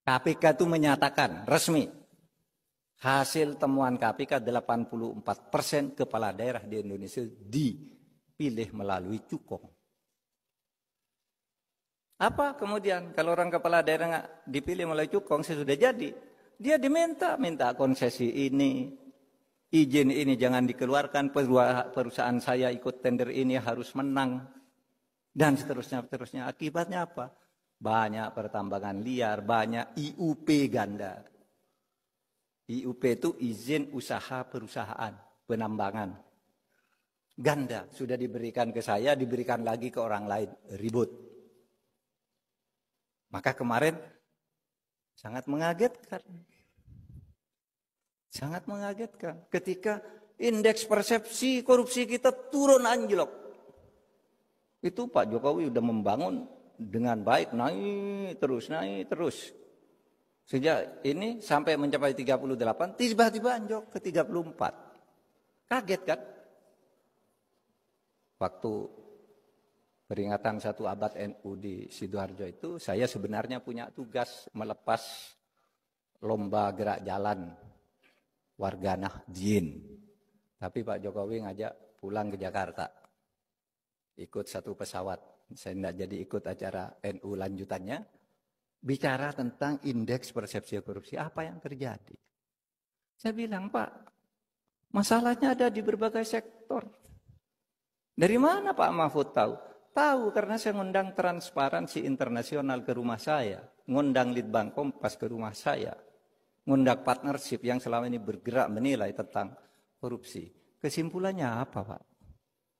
KPK itu menyatakan resmi hasil temuan KPK 84% kepala daerah di Indonesia dipilih melalui cukong. Apa kemudian kalau orang kepala daerah nggak dipilih melalui cukong sesudah jadi, dia minta konsesi ini, izin ini jangan dikeluarkan, perusahaan saya ikut tender ini harus menang, dan seterusnya. Akibatnya apa? Banyak pertambangan liar, banyak IUP ganda. IUP itu izin usaha perusahaan penambangan. Ganda, sudah diberikan ke saya, diberikan lagi ke orang lain, ribut. Maka kemarin sangat mengagetkan. Sangat mengagetkan ketika indeks persepsi korupsi kita turun anjlok. Itu Pak Jokowi udah membangun dengan baik, naik terus. Sejak ini sampai mencapai 38, tiba-tiba anjlok ke 34. Kaget kan? Waktu peringatan 1 abad NU di Sidoarjo itu, saya sebenarnya punya tugas melepas lomba gerak jalan warga Nahdien. Tapi Pak Jokowi ngajak pulang ke Jakarta. Ikut satu pesawat. Saya tidak jadi ikut acara NU lanjutannya. Bicara tentang indeks persepsi korupsi. Apa yang terjadi? Saya bilang, Pak, masalahnya ada di berbagai sektor. Dari mana Pak Mahfud tahu? Tahu karena saya ngundang Transparansi Internasional ke rumah saya. Ngundang Litbang Kompas ke rumah saya. Ngundang partnership yang selama ini bergerak menilai tentang korupsi. Kesimpulannya apa Pak?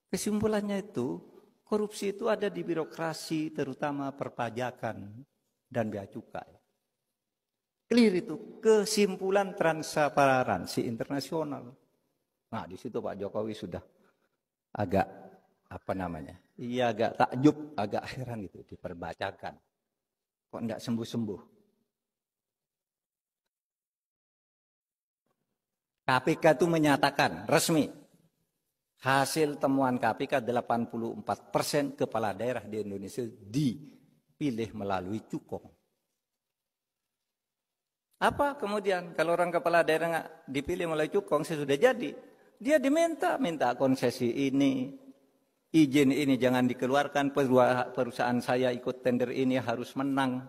Kesimpulannya itu, korupsi itu ada di birokrasi, terutama perpajakan dan bea cukai. Clear itu, kesimpulan Transparansi Internasional. Nah di situ Pak Jokowi sudah agak iya agak takjub, agak heran gitu diperbacakan. Kok enggak sembuh-sembuh? KPK itu menyatakan resmi hasil temuan KPK 84% kepala daerah di Indonesia dipilih melalui cukong. Apa kemudian kalau orang kepala daerah nggak dipilih melalui cukong sesudah jadi, dia minta konsesi ini, izin ini jangan dikeluarkan, perusahaan saya ikut tender ini harus menang,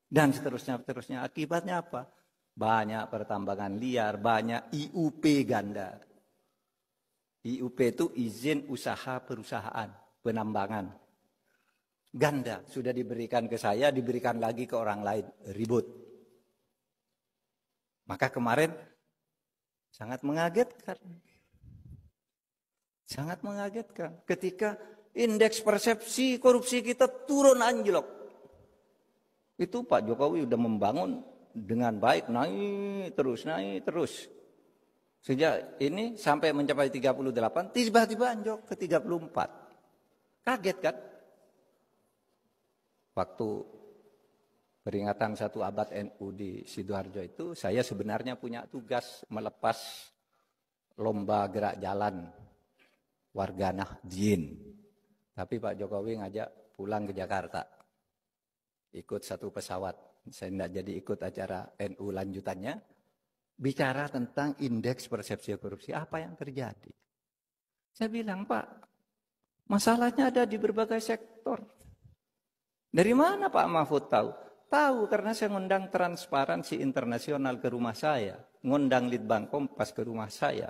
dan seterusnya. Akibatnya apa? Banyak pertambangan liar, banyak IUP ganda. IUP itu izin usaha perusahaan penambangan. Ganda, sudah diberikan ke saya, diberikan lagi ke orang lain, ribut. Maka kemarin sangat mengagetkan. Sangat mengagetkan ketika indeks persepsi korupsi kita turun anjlok. Itu Pak Jokowi udah membangun dengan baik, naik terus. Sejak ini sampai mencapai 38, tiba-tiba anjlok ke 34. Kaget kan? Waktu peringatan 1 abad NU di Sidoarjo itu, saya sebenarnya punya tugas melepas lomba gerak jalan warga Nahdien. Tapi Pak Jokowi ngajak pulang ke Jakarta. Ikut satu pesawat. Saya tidak jadi ikut acara NU lanjutannya. Bicara tentang indeks persepsi korupsi. Apa yang terjadi? Saya bilang, Pak, masalahnya ada di berbagai sektor. Dari mana Pak Mahfud tahu? Tahu karena saya ngundang Transparansi Internasional ke rumah saya. Ngundang Litbang Kompas ke rumah saya.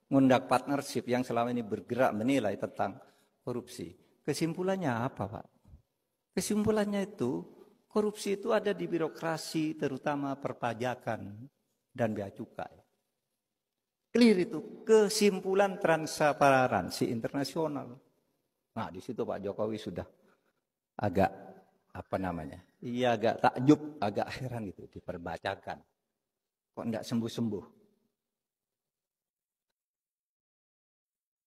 Ngundang partnership yang selama ini bergerak menilai tentang korupsi. Kesimpulannya apa Pak? Kesimpulannya itu, korupsi itu ada di birokrasi, terutama perpajakan dan bea cukai. Clear itu, kesimpulan Transparansi Internasional. Nah di situ Pak Jokowi sudah agak iya agak takjub, agak heran gitu diperbacakan. Kok enggak sembuh-sembuh?